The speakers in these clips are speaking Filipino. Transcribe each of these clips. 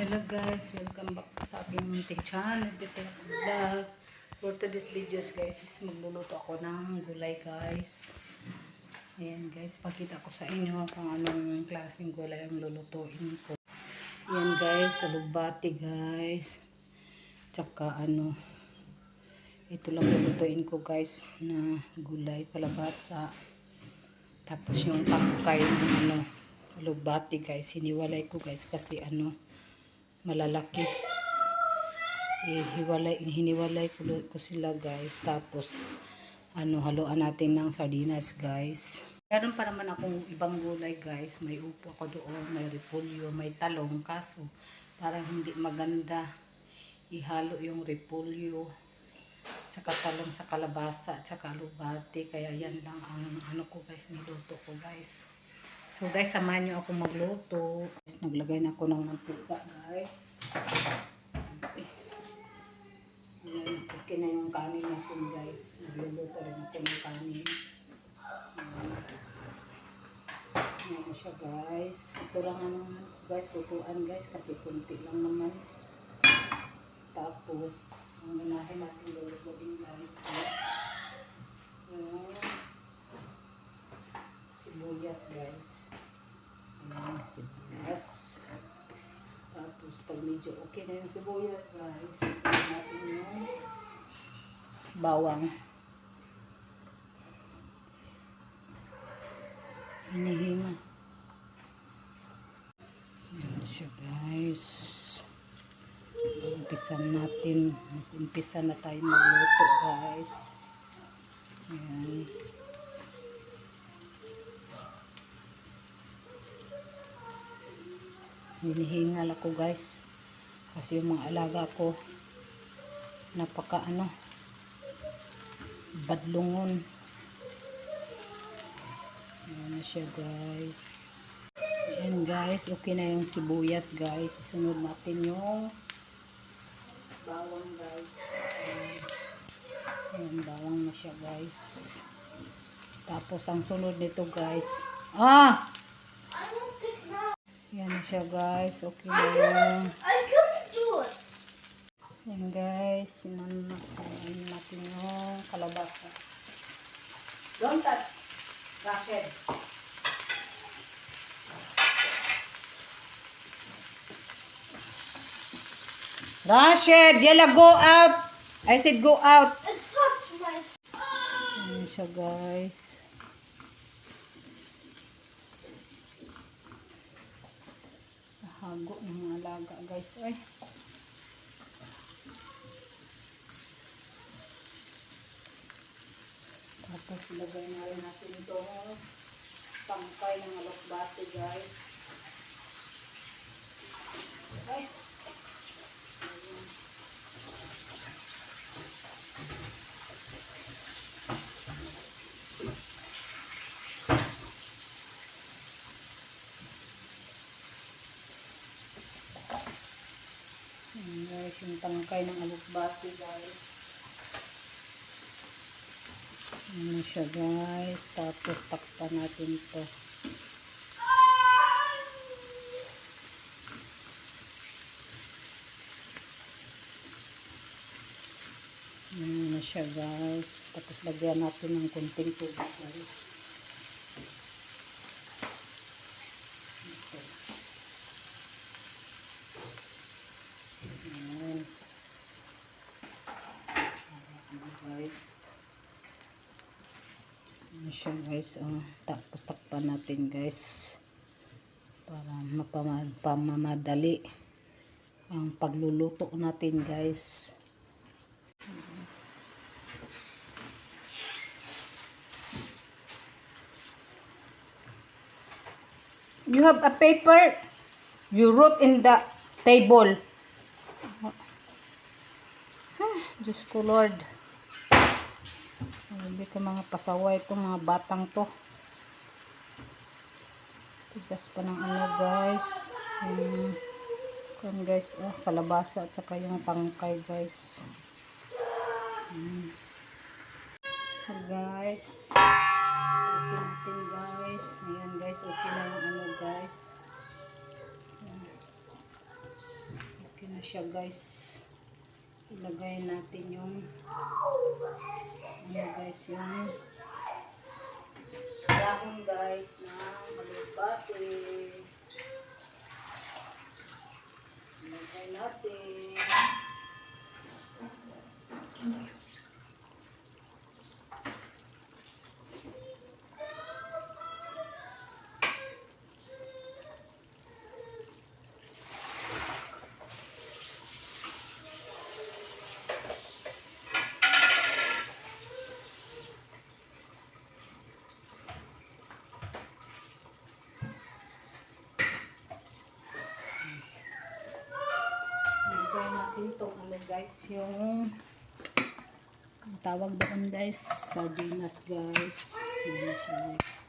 Hello guys, welcome back sa aking munting channel. This is vlog. For today's videos guys is magluluto ako ng gulay guys. Ayan guys, pakita ko sa inyo kung anong klaseng gulay ang lulutuin ko. Ayan guys, alugbati guys. Tsaka ito lang lulutuin ko guys na gulay, kalabasa. Tapos yung tangkay ng alugbati guys, hiniwalay ko guys kasi malalaki. Hiniwalay ko sila guys. Tapos haluan natin ng sardinas guys. Meron pa naman akong ibang gulay guys. May upo ako doon, may repolyo, may talong. Kaso parang hindi maganda ihalo yung repolyo tsaka talong sa kalabasa tsaka alubati. Kaya yan lang ang ko guys, niluto ko guys. So guys, samahan nyo ako magluto. Naglagay na ako ng mantika guys. Ayan, okay na yung kanin natin guys. Nagluluto rin ako ng kanin. Ayan na siya guys. Ito lang guys, lutuan guys kasi kunti lang naman. Tapos, ang unahin natin lulutuin guys. Ayan. Sibuyas guys. Ayan, sibuyas. Tapos, pag medyo okay na yung sibuyas guys, sisipin natin yung bawang. Hinihina. Ayan siya guys. Umpisa na tayo magluto guys. Ayan. Hinihingal ako guys kasi yung mga alaga ko napaka badlungon. Ayan na siya guys. Ayan guys, okay na yung sibuyas guys. Isunod natin yung bawang guys. Ayan, bawang na siya guys. Tapos ang sunod nito guys, yan na siya guys. Okay na yung yan guys. Sinanin natin yung kalabasa. Don't touch Rachel. Rachel, Yala, go out. I said go out. Yan siya guys. Hago ng mga alaga guys. Ay. Tapos ilagay na rin natin itong tangkay ng alokbati guys. Okay. Ayan guys, yung tangkay ng alokbati guys. Ayan siya guys. Tapos takpan natin ito. Ayan na siya guys. Tapos lagyan natin ng konting tubig guys. Ayan. Guys. Ayan siya guys. Tapos takpan natin guys. Para mapamamadali ang pagluluto natin guys. You have a paper? You wrote in the table. Diyos ko Lord. Hindi ko mga pasaway itong mga batang to. Tigas pa ng guys. Yan guys, kalabasa at saka yung tangkay guys. Guys. Okay guys. Ayan guys, okay na yung guys. siya guys. Ilagay natin yung guys, yung dahon guys ng alugbati. Ilagay natin. Ilagay natin itong ano guys, yung ang tawag doon guys, sardinas guys. Ayan siya guys.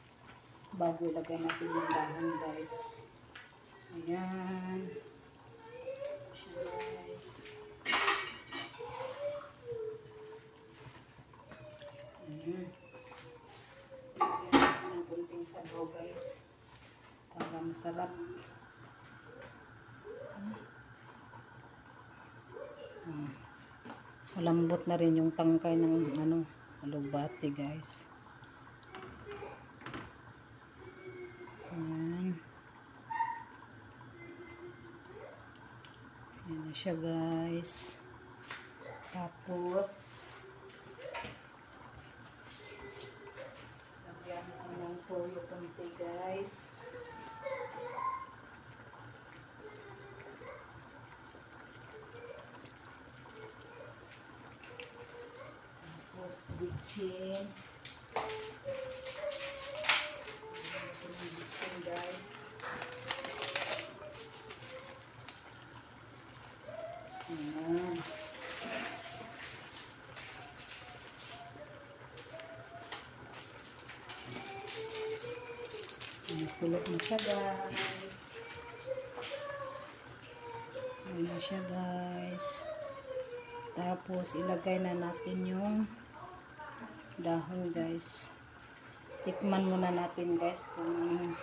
Bago ilagay natin yung dahon guys. Ayan. Siya guys. Ayan. Ilagay natin ng kunting sabaw guys. Para masarap. Malambot na rin yung tangkay ng ano, alugbati guys. Ayan. Ayan na siya guys. Tapos lagyan ko ng toyo konti guys. Bitchin. Bitchin guys. Ayan. Kulot na siya guys. Ayan na siya guys. Tapos ilagay na natin yung dahon guys. Tikman muna natin guys kung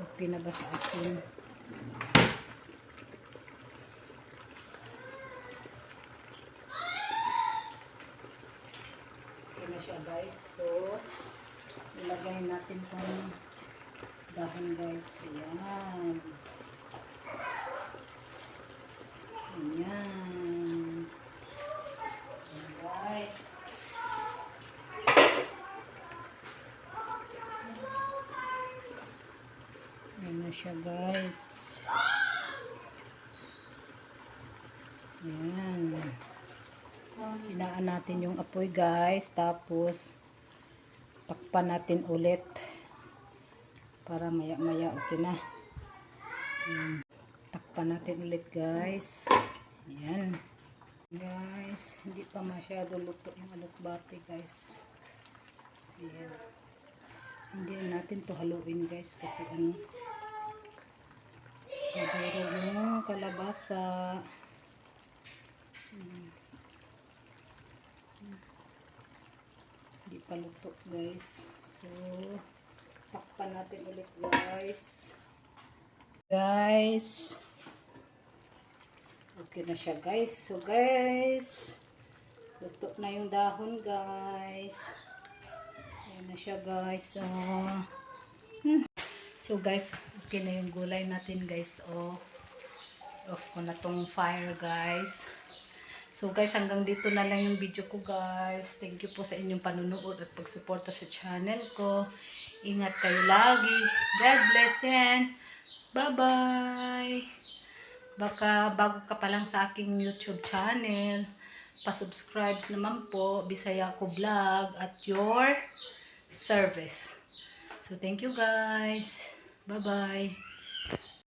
okay na ba sa asin. Okay na siya guys. So ilagay natin itong dahon guys. Ayan. Ayan. Ayan guys. Ayan na siya guys. Ayan. Hinaan natin yung apoy guys. Tapos takpan natin ulit. Para maya maya okay na. Ayan. Takpan natin ulit guys. Ayan. Guys, hindi pa masyado luto yung alugbati guys. Ayan. Hindi natin to haluin guys kasi ano, maduro yung kalabasa. Hindi pa luto guys. So takpan natin ulit guys. Guys, okay na siya guys. So guys, luto na yung dahon guys. Ayan na siya guys. So guys, okay na yung gulay natin guys. Off ko na tong fire guys. So guys, hanggang dito na lang yung video ko guys. Thank you po sa inyong panunood at pagsuporta sa channel ko. Ingat kayo lagi. God bless and bye-bye. Baka bago ka pa lang sa aking YouTube channel, pa-subscribe naman po, Bisaya Ko Vlog at your service. So thank you guys. Bye-bye.